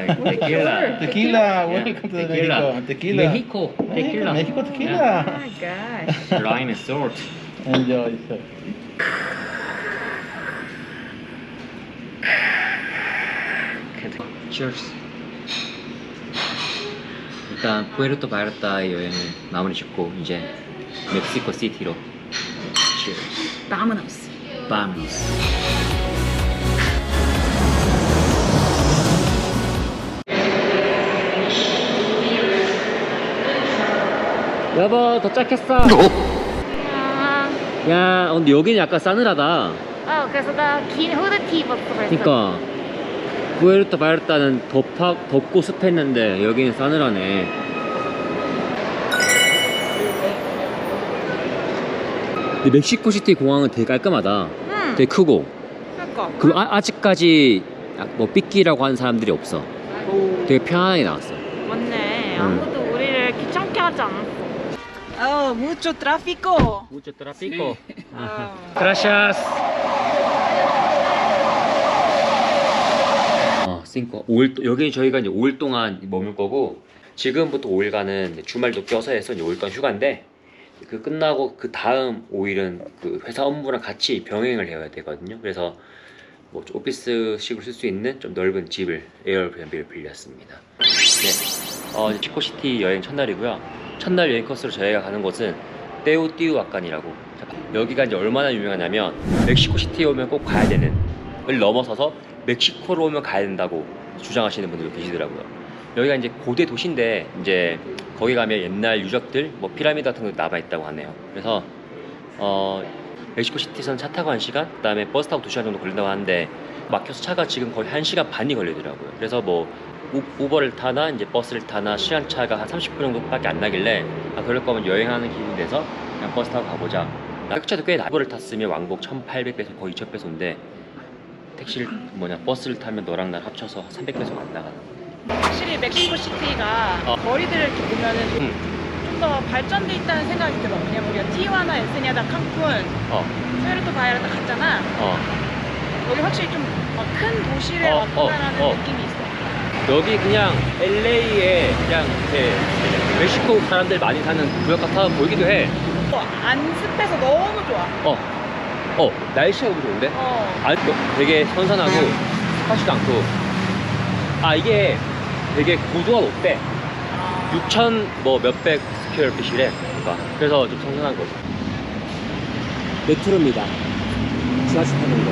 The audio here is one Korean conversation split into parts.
tequila. Tequila, welcome to Mexico. Tequila. Mexico, tequila. Mexico tequila. Yeah. Oh my gosh. Lime and salt. Enjoy, sir. Cheers. 일단 푸에르토 바야르타의 여행을 마무리 짓고 이제 멕시코 시티로. Cheers. Vámonos. Vámonos. 여보 도착했어. 야 근데 여기는 약간 싸늘하다. 그래서 나 긴 후드티 입었어 벌써. 그니까 푸에르토 바야르타는 덥고 습했는데 여기는 싸늘하네. 근데 멕시코시티 공항은 되게 깔끔하다. 되게 크고. 그러니까. 그리고 아직까지 뭐 삐끼라고 하는 사람들이 없어. 되게 편안하게 나왔어. 맞네. 아무도 우리를 귀찮게 하지 않았어. mucho tráfico. Mucho tráfico. 어. Gracias. cinco. 여기 저희가 이제 5일 동안 머물 거고 지금부터 5일간은 주말도 껴서 해서 이제 5일간 휴가인데 그 끝나고 그 다음 5일은 그 회사 업무랑 같이 병행을 해야 되거든요. 그래서 뭐 오피스식으로 쓸 수 있는 좀 넓은 집을 에어비앤비를 빌렸습니다. 네, 멕시코시티 여행 첫날이고요. 첫날 여행 코스로 저희가 가는 곳은 테오티우아칸이라고. 여기가 이제 얼마나 유명하냐면 멕시코시티에 오면 꼭 가야 되는 을 넘어서서 멕시코로 오면 가야 된다고 주장하시는 분들도 계시더라고요. 여기가 이제 고대 도시인데 이제 거기 가면 옛날 유적들 뭐 피라미드 같은 것도 남아 있다고 하네요. 그래서 멕시코시티에서는 차 타고 1시간, 그 다음에 버스 타고 2시간 정도 걸린다고 하는데 막혀서 차가 지금 거의 1시간 반이 걸리더라고요. 그래서 뭐 우버를 타나 이제 버스를 타나 시간차가 한 30분 정도밖에 안 나길래 그럴 거면 여행하는 기분이 돼서 그냥 버스 타고 가보자. 택시도 꽤 우버를 탔으면 왕복 1,800페소 거의 2,000페소인데 택시를 버스를 타면 너랑 날 합쳐서 300페소가 안 나가. 확실히 멕시코시티가 거리들을 이렇게 보면은 좀 더 발전돼 있다는 생각이 들어. 왜냐면 우리가 티juana, 엔세냐다, 칸쿤, 푸에르토 바야르타 갔잖아. 여기 확실히 좀 큰 도시를 왔다라는 느낌이 있어. 여기 그냥 LA에 그냥 이렇게 멕시코 사람들 많이 사는 구역 같아 보이기도 해. 안 습해서 너무 좋아. 날씨가 너무 좋은데? 되게 선선하고 습하지도 않고. 이게 되게 고도가 높대. 6,000 뭐 몇백 스퀘어핏이래. 그래서 좀 선선한 거지. 메트로입니다. 지하철 타는 거.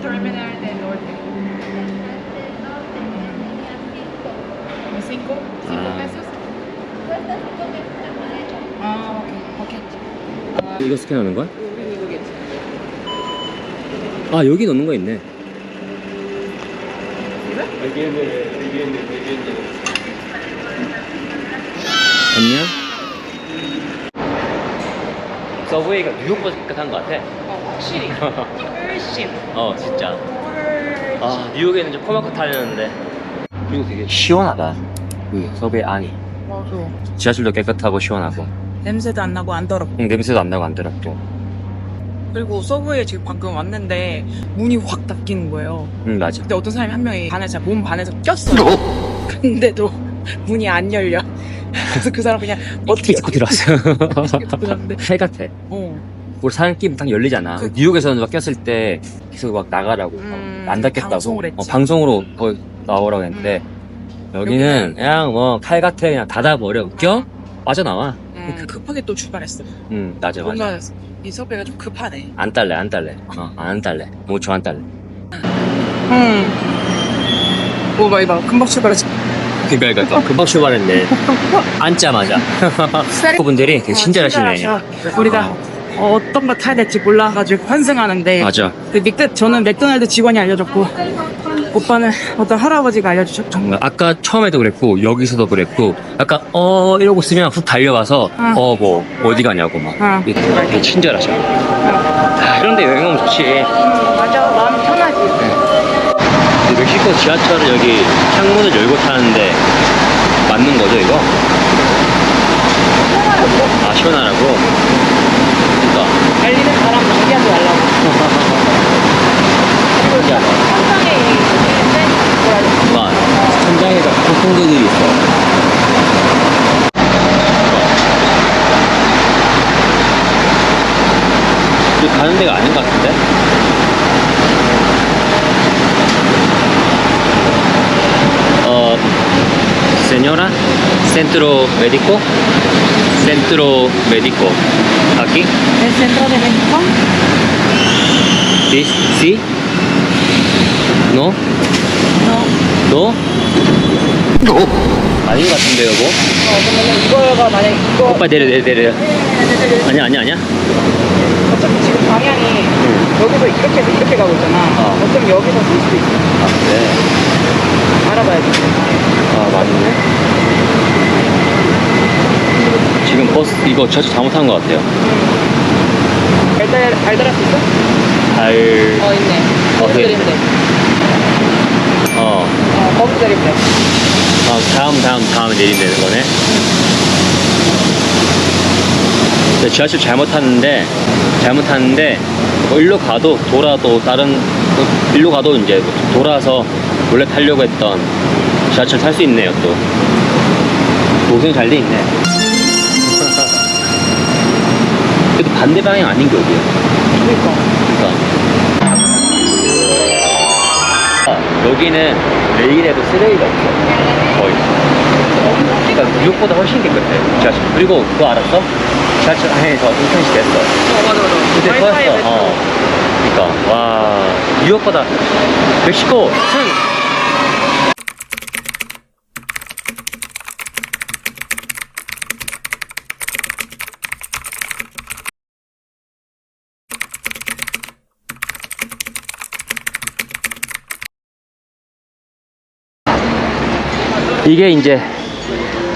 Terminal del Norte. 5 pesos. 오케이. 이거 스캔하는 거야? 우리 이거겠지. 여기 넣는 거 있네. 안녕? 서브웨이가 뉴욕 버스 비슷한 것 같아. 확실히. 훨씬. 진짜. 뉴욕에는 좀 코마크 타려는데. 그리고 되게 시원하다. 그 서브웨이 안이. 맞아. 지하철도 깨끗하고 시원하고. 냄새도 안 나고 안 더럽고. 냄새도 안 나고 안 더럽고. 그리고 서브웨이에 지금 방금 왔는데 문이 확 닫히는 거예요. 맞아. 근데 어떤 사람이 한 명이 몸 반에서 꼈어요. 근데도 문이 안 열려. 그래서 그 사람 그냥 어떻게 찍고 들어왔어. 들어왔는데. 해 같아. 우리 사람 끼면 딱 열리잖아. 뉴욕에서는 막 꼈을 때 계속 막 나가라고 안 닫겠다고 방송을 했지. 방송으로 거의 나오라고 했는데 여기는 그냥 뭐 칼 같아. 그냥 닫아버려. 웃겨? 빠져나와. 급하게 또 출발했어. 맞아. 뭔가 이 서브웨이가 좀 급하네. 안 딸래. 안 딸래. 무초 안 딸래. 오, 봐. 금방 출발했지. 그러니까 금방 출발했네. 앉자마자. 분들이 되게 친절하시네. 우리가 어떤 거 타야 될지 몰라가지고 환승하는데. 맞아. 저는 맥도날드 직원이 알려줬고 오빠는 어떤 할아버지가 알려주셨죠. 아까 처음에도 그랬고 여기서도 그랬고 약간 이러고 있으면 훅 달려와서 뭐 어디 가냐고 막 되게 친절하셔. 그런데 여행 오면 좋지. 맞아. 마음이 편하지. 멕시코 지하철을 여기 창문을 열고 타는데 맞는 거죠 이거? 시원하라고? 그러니까 달리는 바람 낭비하지 말라고. 신기하다. 상상에 있는데 뭐라 해야 돼? 가는 데가 아닌 것 같은데? Señora, Centro Médico? Centro Médico. Aquí? El centro de México? This? Sí? No? No. No? 아닌 것 같은데, 여보? 그러면 이거가 만약 이거 오빠 내려. 아니야. 어차피 지금 방향이 여기서 이렇게 해서 이렇게 가고 있잖아. 어쩌면 여기서 쓸 수도 있어. 아, 그래? 알아봐야지. 아, 맞네. 지금 버스, 이거 저 잘못한 것 같아요. 알달할 수 있어? 알, 있네. 거기 네. 내리면 돼. 거기 내리면 돼. 다음에 내리면 되는 거네. 네, 지하철 잘못 탔는데 뭐 일로 가도 돌아도 일로 가도 이제 돌아서 원래 타려고 했던 지하철 탈 수 있네요. 또 노선이 잘 돼 있네. 그래도 반대 방향 아닌 게 어디야? 그러니까 여기는 레일에도 쓰레기가 없어. 거의. 그러니까 뉴욕보다 훨씬 깨끗해 지하철. 그리고 그거 알았어? 지하철 안에서 인터넷이 됐어. 맞아. 근데 와이파이 꺼였어. 그러니까 와, 뉴욕보다 멕시코 승. 이게 이제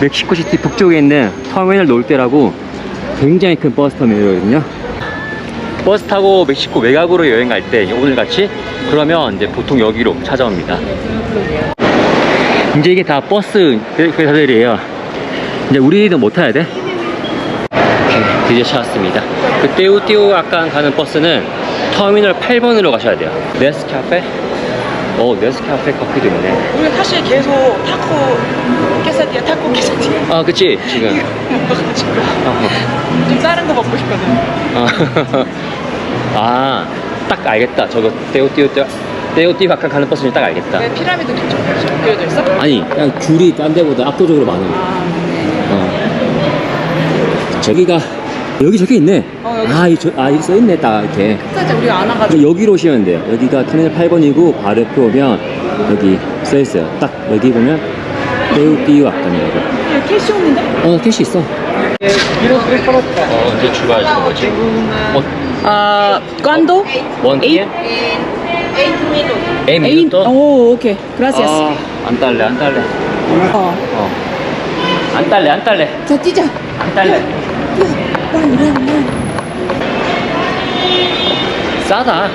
멕시코시티 북쪽에 있는 터미널 놀테라고 굉장히 큰 버스 터미널이거든요. 버스 타고 멕시코 외곽으로 여행 갈 때 오늘 같이 그러면 이제 보통 여기로 찾아옵니다. 이제 이게 다 버스 회사들이에요. 이제 우리는 못 타야 돼. 오케이, 드디어 찾았습니다. 그 떼우떼우아칸 가는 버스는 터미널 8번으로 가셔야 돼요. 네스카페? 네스카페 커피도 있네. 우리 사실 계속 타코 케사디아. 아, 그치, 지금. 좀 다른 거 먹고 싶거든. 아, 딱 알겠다. 저거 떼우떼우아칸 가는 버스는 딱 알겠다. 왜 피라미드 좀 그려져 있어? 아니, 그냥 줄이 딴 데보다 압도적으로 많아요. 저기가 여기 적혀 있네. 여기 써 있네, 딱 이렇게. 진짜 우리가 안 와가지고. 여기로 오시면 돼요. 여기가 터미널 8번이고 바로 옆에 오면 여기 써 있어요. 딱 여기 보면 떼우떼우아칸이라고. 여기 캐시 없는데? 캐시 있어. 언제 출발하시는 거지? ¿Cuándo? 1 p.m? 8 minutos? 오, 오케이. Gracias. 안 딸래. 안 딸래. 자, 뛰자. 안 딸래. 싸다.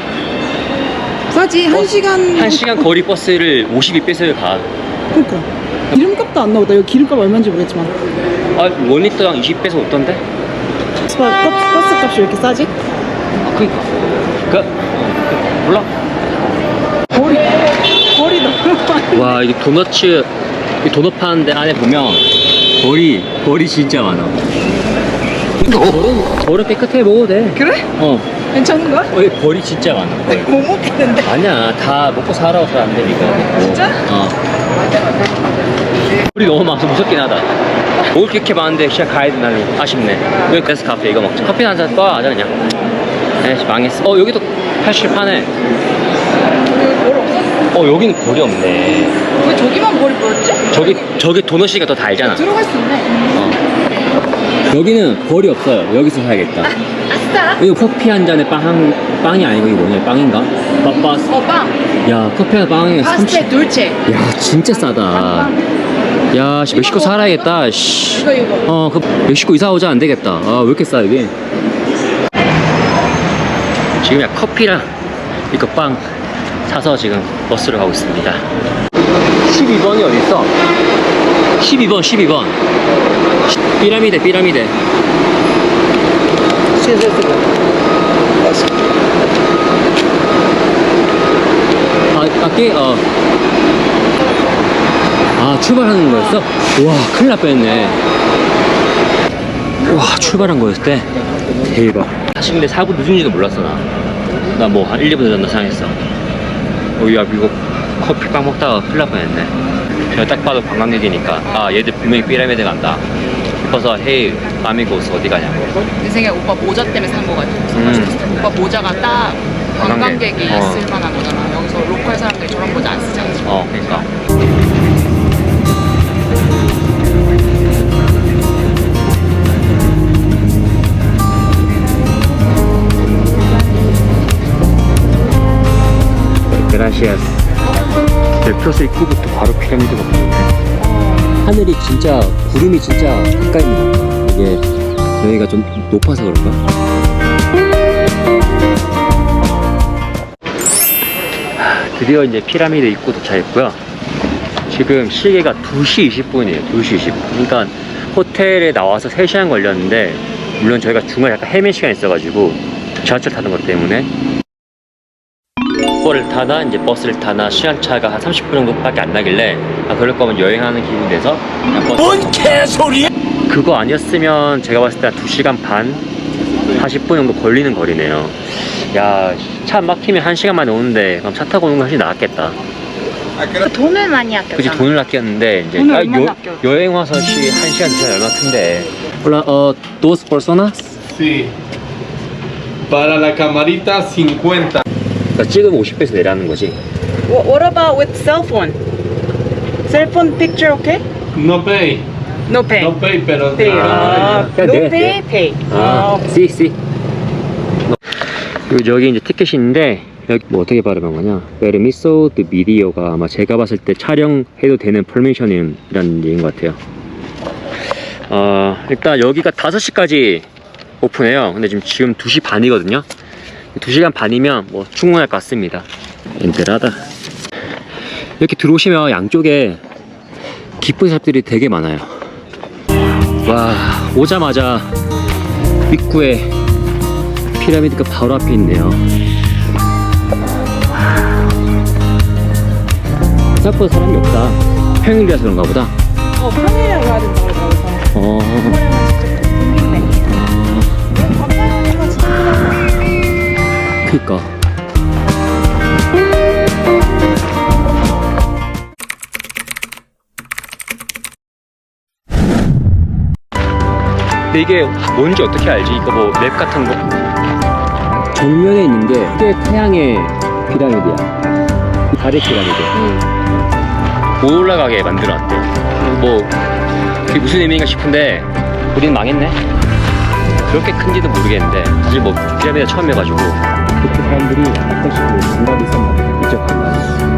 싸지. 1시간. 1시간 거리 버스를 52배속에 가. 그러니까. 기름값도 안 나오다. 여기 기름값 얼마인지 모르겠지만. 1리터당 20배속 없던데? 버스 값이 왜 이렇게 싸지? 그니까. 몰라. 거리 너무 많아. 와, 이게 도넛 파는 데 안에 보면 벌이 진짜 많아. 벌은 깨끗해 먹어도 돼. 그래? 괜찮은 거야? 벌이 진짜 많아. 못 먹겠는데. 아니야, 다 먹고 살아서 잘 안 되니까. 진짜? 벌이 너무 많아서 무섭긴 하다. 먹을 게 이렇게 많은데 진짜 가야 되나니 아쉽네. 여기 그래서 카페 이거 먹자. 커피 한잔 떠하자 그냥. 에이씨, 망했어. 여기도 팔실 파네. 여기 벌 없어? 여기는 벌이 없네. 왜 저기만 벌이 보였지? 저기 도넛이가 더 달잖아. 들어갈 수 있네. 여기는 벌이 없어요. 여기서 사야겠다. 아싸. 이거 커피 한 잔에 빵이 아니고 이거 뭐냐? 빵인가? 빠빠스. 빵. 야, 커피 하나 빵에 파스텔 둘체. 야, 진짜 싸다. 야, 씨, 멕시코 살아야겠다. 씨. 이거. 멕시코 이사 오자 안 되겠다. 왜 이렇게 싸 이게? 지금 야 커피랑 이거 빵 사서 지금 버스로 가고 있습니다. 12번이 어디 있어? 12번. 피라미데. 밖에 출발하는 거였어? 와, 큰일 날 뻔했네. 와, 출발한 거였을 때 대박. 사실 근데 4분 늦은지도 몰랐어 나 뭐 한 1, 2분 늦었나 생각했어. 야 이거 커피빵 먹다가 큰일 날 뻔했네. 제가 딱 봐도 관광객이니까 아 얘들 분명히 피라미드 간다 싶어서 헤이 아미고스 어디 가냐고. 내 생각에 오빠 모자 때문에 산 거 같아. 오빠 모자가 딱 관광객이 쓸 만한 거잖아. 여기서 로컬 사람들이 저런 모자 안 쓰잖아. 그러니까 그라시아스. 델프로스 입구부터 바로 피라미드가 보이네. 하늘이 진짜 구름이 진짜 가까이 있는 것 같아. 이게 여기가 좀 높아서 그런가? 드디어 이제 피라미드 입구 도착했고요. 지금 시계가 2시 20분이에요. 2시 20분. 그러니까 호텔에 나와서 3시간 걸렸는데 물론 저희가 중간에 약간 헤맨 시간이 있어가지고 지하철 타는 것 때문에 버스를 타나 이제 버스를 타나 시간차가 한 30분 정도밖에 안 나길래 그럴 거면 여행하는 기분이 돼서 뭔 개소리야! 그거 아니었으면 제가 봤을 때 한 2시간 반? 40분 정도 걸리는 거리네요. 야, 차 막히면 1시간 만에 오는데 그럼 차 타고 오는 거 훨씬 나았겠다. 돈을 많이 아꼈잖아. 그치, 돈을 아꼈는데 이제 돈을 얼마나 아껴? 여행 와서 1시간 2시간 얼마 큰데. Hola, dos personas? Sí. Para la camarita 50. 그러니까 찍으면 50배에서 내라는 거지. What about with cell phone? Cell phone picture okay? No pay. No pay. No pay, pero Pay. 아, no 네, pay, pay. C. 그리고 여기 이제 티켓이 있는데 여기 뭐 어떻게 발음한 거냐? Permiso de video가 아마 제가 봤을 때 촬영해도 되는 permission이라는 얘기인 것 같아요. 일단 여기가 5시까지 오픈해요. 근데 지금 2시 반이거든요. 2시간 반이면 뭐 충분할 것 같습니다. 엔트라다. 이렇게 들어오시면 양쪽에 기쁜 샵들이 되게 많아요. 와, 오자마자 입구에 피라미드가 바로 앞에 있네요. 생각보다 사람이 없다. 평일이라서 그런가 보다. 평일에 와야 된다고 그래서. 이번에만 직접 궁금해. 관광하니까 진짜. 그니까. 근데 이게 뭔지 어떻게 알지? 이거 뭐 맵 같은 거? 정면에 있는 게 이게 태양의 피라미드야. 달의 피라미드. 못 올라가게 만들어놨대. 뭐 그게 무슨 의미인가 싶은데 우리는 망했네. 그렇게 큰지도 모르겠는데 사실 뭐 피라미드 처음 해가지고 그렇게 사람들이 가끔씩 감각이 있었나 보다. 이쪽 감각이.